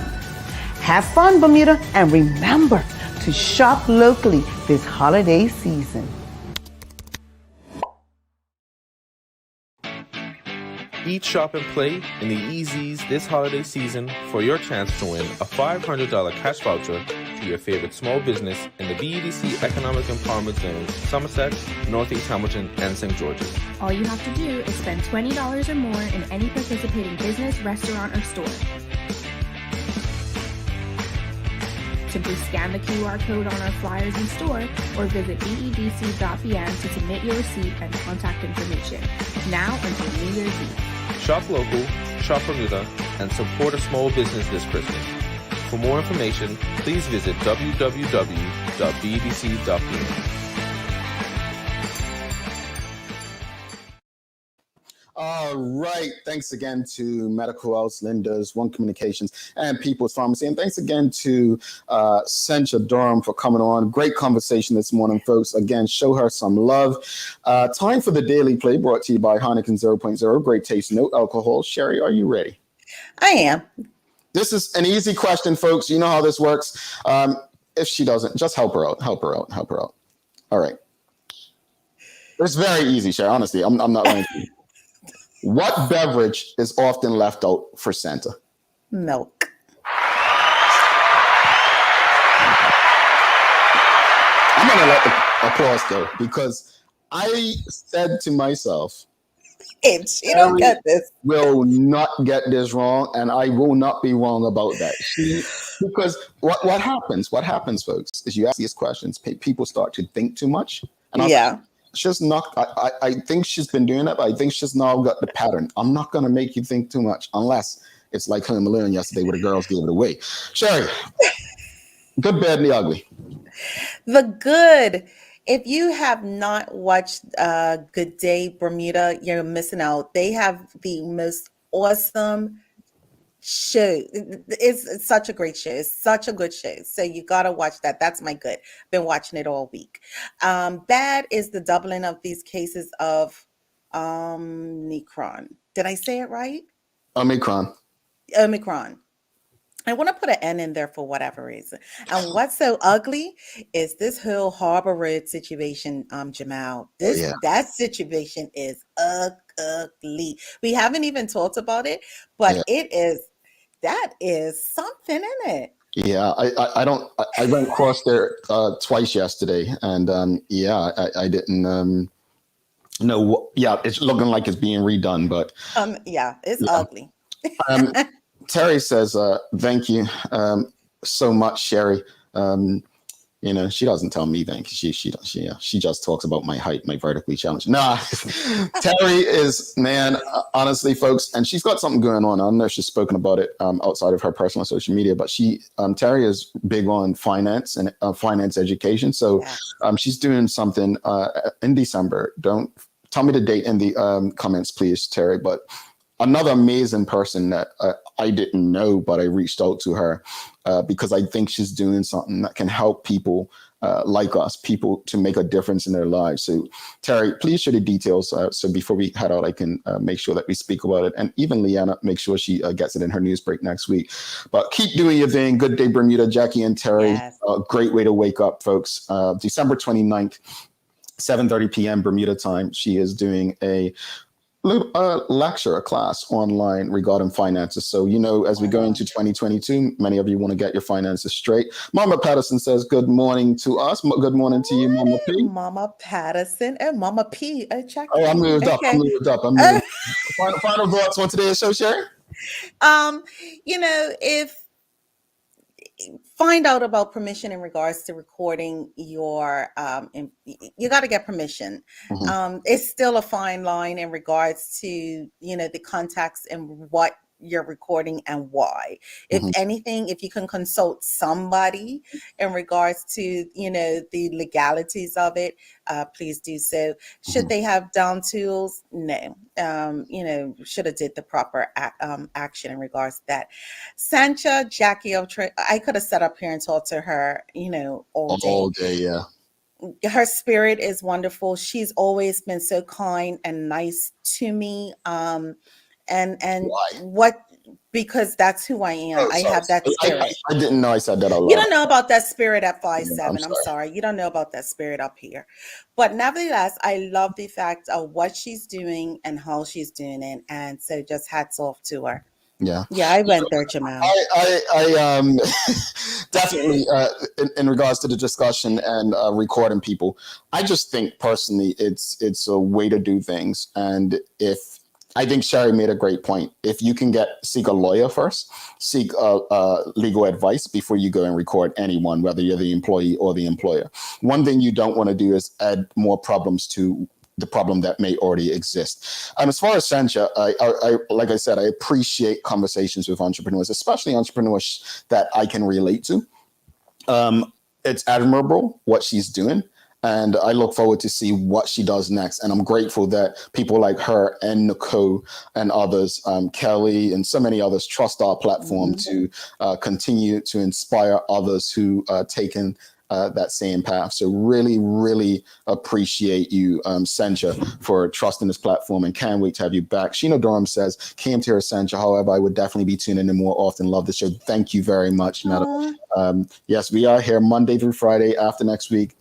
Have fun, Bermuda, and remember to shop locally this holiday season. Eat, shop, and play in the Easies this holiday season for your chance to win a $500 cash voucher to your favorite small business in the BEDC Economic Empowerment Zone, Somerset, Northeast Hamilton, and St. George's. All you have to do is spend $20 or more in any participating business, restaurant, or store. Simply scan the QR code on our flyers in store or visit bedc.bn to submit your receipt and contact information. Now until New Year's Eve. Shop local, shop Bermuda, and support a small business this Christmas. For more information, please visit www.bedc.bn. All right. Thanks again to Medical House, Linda's, One Communications, and People's Pharmacy. And thanks again to Sancha Durham for coming on. Great conversation this morning, folks. Again, show her some love. Time for the Daily Play, brought to you by Heineken 0.0. Great taste, no alcohol. Sherry, are you ready? I am. This is an easy question, folks. You know how this works. If she doesn't, just help her out. Help her out. Help her out. All right. It's very easy, Sherry. Honestly, I'm not going to. What beverage is often left out for Santa? Milk. I'm going to let the applause go because I said to myself, if she don't get this, will not get this wrong, and I will not be wrong about that. Because what happens, folks, is you ask these questions, people start to think too much. And she's not. I think she's been doing that, but I think she's now got the pattern. I'm not going to make you think too much unless it's like Helen Malone yesterday where the girls gave it away. Sherry, good, bad, and the ugly. The good. If you have not watched Good Day Bermuda, you're missing out. They have the most awesome show. It's such a great show. It's such a good show. So you got to watch that. That's my good. Been watching it all week. Bad is the doubling of these cases of Omicron. Did I say it right? Omicron. I want to put an N in there for whatever reason. And what's so ugly is this whole Harbor Road situation, Jamal. That situation is ugly. We haven't even talked about it, but that is something in it. Yeah, I went across there twice yesterday, and I didn't know. It's looking like it's being redone, but it's ugly. Terry says, thank you so much, Sherry. She doesn't tell me thank you. She just talks about my height, my vertically challenged. Nah, Terry is, man, honestly, folks, and she's got something going on. I don't know if she's spoken about it outside of her personal social media, but Terry is big on finance and finance education. So she's doing something in December. Don't tell me the date in the comments, please, Terry, but another amazing person that I didn't know, but I reached out to her because I think she's doing something that can help people like us, people to make a difference in their lives. So Terry, please share the details. So before we head out, I can make sure that we speak about it. And even Leanna, make sure she gets it in her news break next week. But keep doing your thing. Good Day Bermuda, Jackie and Terry. Yes. Great way to wake up, folks. December 29th, 7:30 p.m. Bermuda time. She is doing a lecture, a class online regarding finances. So, as we go into 2022, many of you want to get your finances straight. Mama Patterson says, good morning to us. Good morning to you, Mama P. Mama Patterson and Mama P. I moved up. Final thoughts on today's show, Sherry? find out about permission in regards to recording your you got to get permission. It's still a fine line in regards to the context and what you're recording and why. If anything, if you can consult somebody in regards to the legalities of it, please do so. Should they have down tools? No. Should have did the proper action in regards to that. Sancha, Jackie, I could have sat up here and talked to her all day. Yeah. Her spirit is wonderful. She's always been so kind and nice to me. And Why? what, because that's who I am. I have that spirit. I didn't know I said that out loud. You don't know about that spirit at 5'7". I'm I'm sorry. You don't know about that spirit up here. But nevertheless, I love the fact of what she's doing and how she's doing it. And so just hats off to her. Yeah. Yeah, I went there, Jamal. I definitely in regards to the discussion and recording people, I just think personally it's a way to do things. And I think Sherry made a great point. If you can seek a lawyer first, seek legal advice before you go and record anyone, whether you're the employee or the employer. One thing you don't want to do is add more problems to the problem that may already exist. And as far as Sancha, I like I said, I appreciate conversations with entrepreneurs, especially entrepreneurs that I can relate to. It's admirable what she's doing. And I look forward to see what she does next. And I'm grateful that people like her and Nicole and others, Kelly and so many others, trust our platform to continue to inspire others who are taking that same path. So really, really appreciate you, Sancha, for trusting this platform, and can't wait to have you back. Sheena Durham says, came to her, Sancha. However, I would definitely be tuning in more often. Love the show. Thank you very much, madam. Yes, we are here Monday through Friday. After next week,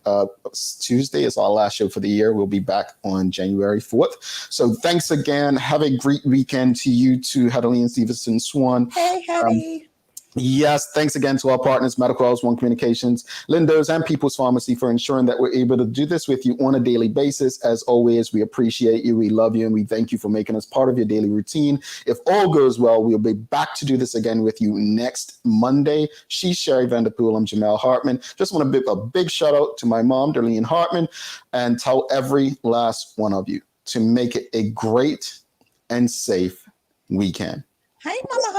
Tuesday is our last show for the year. We'll be back on January 4th. So thanks again. Have a great weekend to you too, Heatherly and Stevenson Swan. Hey, Hetty. Yes, thanks again to our partners, Medical House, One Communications, Lindo's, and People's Pharmacy for ensuring that we're able to do this with you on a daily basis. As always, we appreciate you, we love you, and we thank you for making us part of your daily routine. If all goes well, we'll be back to do this again with you next Monday. She's Sherry Vanderpool. I'm Jamal Hartman. Just want to give a big shout out to my mom, Darlene Hartman, and tell every last one of you to make it a great and safe weekend. Hi, Mama